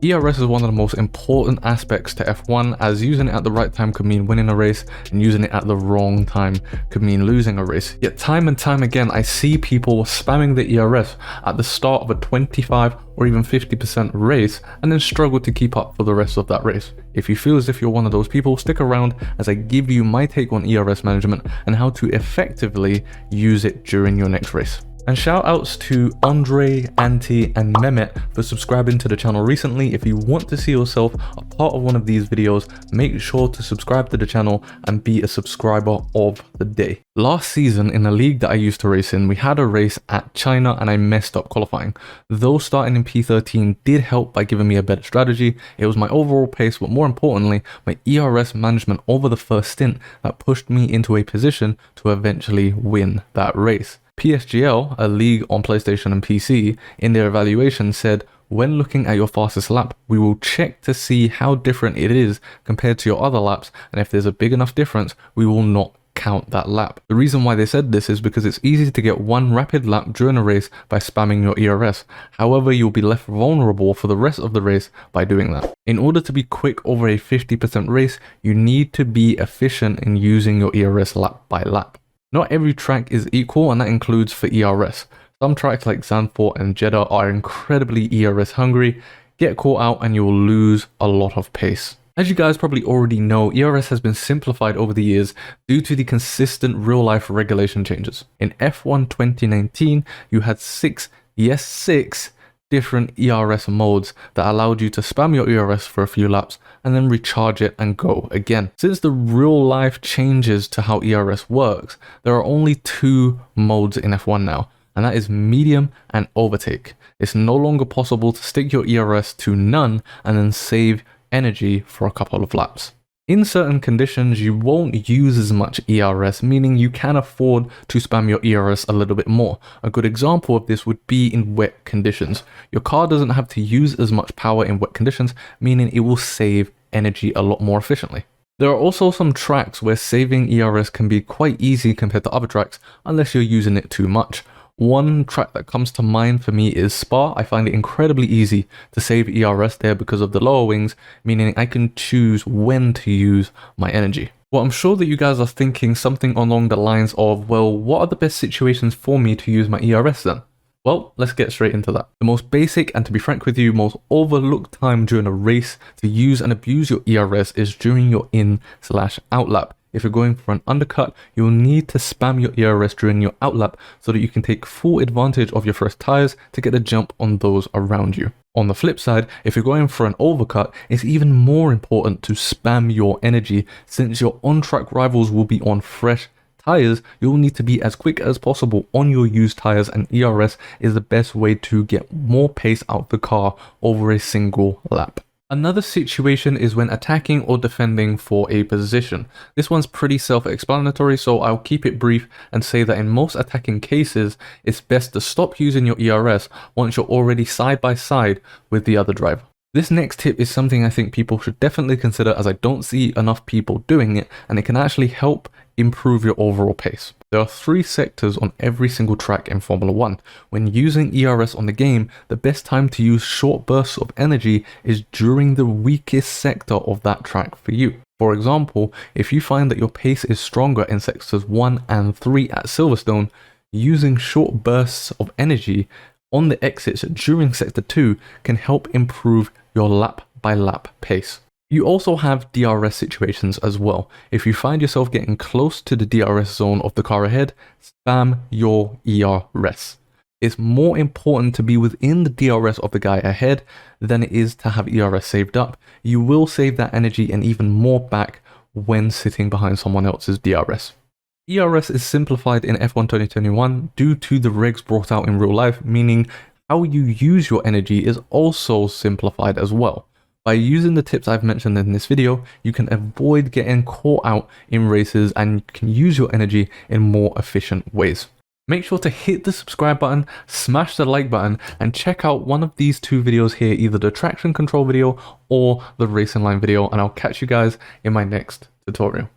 ERS is one of the most important aspects to F1, as using it at the right time could mean winning a race, and using it at the wrong time could mean losing a race. Yet time and time again, I see people spamming the ERS at the start of a 25 or even 50% race and then struggle to keep up for the rest of that race. If you feel as if you're one of those people, stick around as I give you my take on ERS management and how to effectively use it during your next race. And shout outs to Andre, Anti and Mehmet for subscribing to the channel recently. If you want to see yourself a part of one of these videos, make sure to subscribe to the channel and be a subscriber of the day. Last season in the league that I used to race in, we had a race at China and I messed up qualifying. Though starting in P13 did help by giving me a better strategy, it was my overall pace, but more importantly, my ERS management over the first stint that pushed me into a position to eventually win that race. PSGL, a league on PlayStation and PC, in their evaluation said, when looking at your fastest lap, we will check to see how different it is compared to your other laps, and if there's a big enough difference, we will not count that lap. The reason why they said this is because it's easy to get one rapid lap during a race by spamming your ERS. However, you'll be left vulnerable for the rest of the race by doing that. In order to be quick over a 50% race, you need to be efficient in using your ERS lap by lap. Not every track is equal, and that includes for ERS. Some tracks like Zandvoort and Jeddah are incredibly ERS hungry. Get caught out and you will lose a lot of pace. As you guys probably already know, ERS has been simplified over the years due to the consistent real-life regulation changes. In F1 2019, you had six different ERS modes that allowed you to spam your ERS for a few laps and then recharge it and go again. Since the real life changes to how ERS works, there are only two modes in F1 now, and that is medium and overtake. It's no longer possible to stick your ERS to none and then save energy for a couple of laps. In certain conditions, you won't use as much ERS, meaning you can afford to spam your ERS a little bit more. A good example of this would be in wet conditions. Your car doesn't have to use as much power in wet conditions, meaning it will save energy a lot more efficiently. There are also some tracks where saving ERS can be quite easy compared to other tracks, unless you're using it too much. One track that comes to mind for me is Spa. I find it incredibly easy to save ERS there because of the lower wings, meaning I can choose when to use my energy. Well, I'm sure that you guys are thinking something along the lines of, well, what are the best situations for me to use my ERS then? Well, let's get straight into that. The most basic, and to be frank with you, most overlooked time during a race to use and abuse your ERS is during your in/out lap. If you're going for an undercut, you'll need to spam your ERS during your outlap so that you can take full advantage of your first tires to get a jump on those around you. On the flip side, if you're going for an overcut, it's even more important to spam your energy. Since your on-track rivals will be on fresh tires, you'll need to be as quick as possible on your used tires, and ERS is the best way to get more pace out of the car over a single lap. Another situation is when attacking or defending for a position. This one's pretty self-explanatory, so I'll keep it brief and say that in most attacking cases, it's best to stop using your ERS once you're already side by side with the other driver. This next tip is something I think people should definitely consider, as I don't see enough people doing it, and it can actually help improve your overall pace. There are 3 sectors on every single track in Formula 1. When using ERS on the game, the best time to use short bursts of energy is during the weakest sector of that track for you. For example, if you find that your pace is stronger in sectors 1 and 3 at Silverstone, using short bursts of energy on the exits during sector 2 can help improve your lap by lap pace. You also have DRS situations as well. If you find yourself getting close to the DRS zone of the car ahead, spam your ERS. It's more important to be within the DRS of the guy ahead than it is to have ERS saved up. You will save that energy and even more back when sitting behind someone else's DRS. ERS is simplified in F1 2021 due to the regs brought out in real life, meaning how you use your energy is also simplified as well. By using the tips I've mentioned in this video, you can avoid getting caught out in races and you can use your energy in more efficient ways. Make sure to hit the subscribe button, smash the like button, and check out one of these 2 videos here, either the traction control video or the racing line video, and I'll catch you guys in my next tutorial.